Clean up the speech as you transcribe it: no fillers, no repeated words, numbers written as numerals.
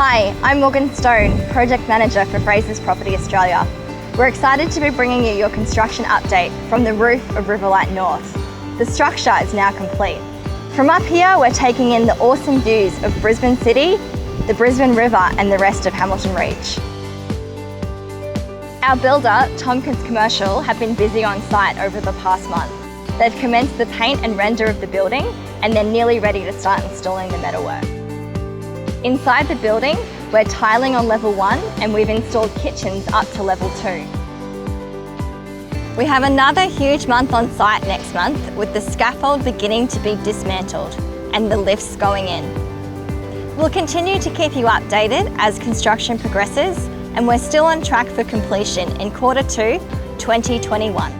Hi, I'm Morgan Stone, Project Manager for Fraser's Property Australia. We're excited to be bringing you your construction update from the roof of Riverlight North. The structure is now complete. From up here, we're taking in the awesome views of Brisbane City, the Brisbane River and the rest of Hamilton Reach. Our builder, Tompkins Commercial, have been busy on site over the past month. They've commenced the paint and render of the building and they're nearly ready to start installing the metalwork. Inside the building, we're tiling on level 1 and we've installed kitchens up to level 2. We have another huge month on site next month with the scaffold beginning to be dismantled and the lifts going in. We'll continue to keep you updated as construction progresses and we're still on track for completion in Q2 2021.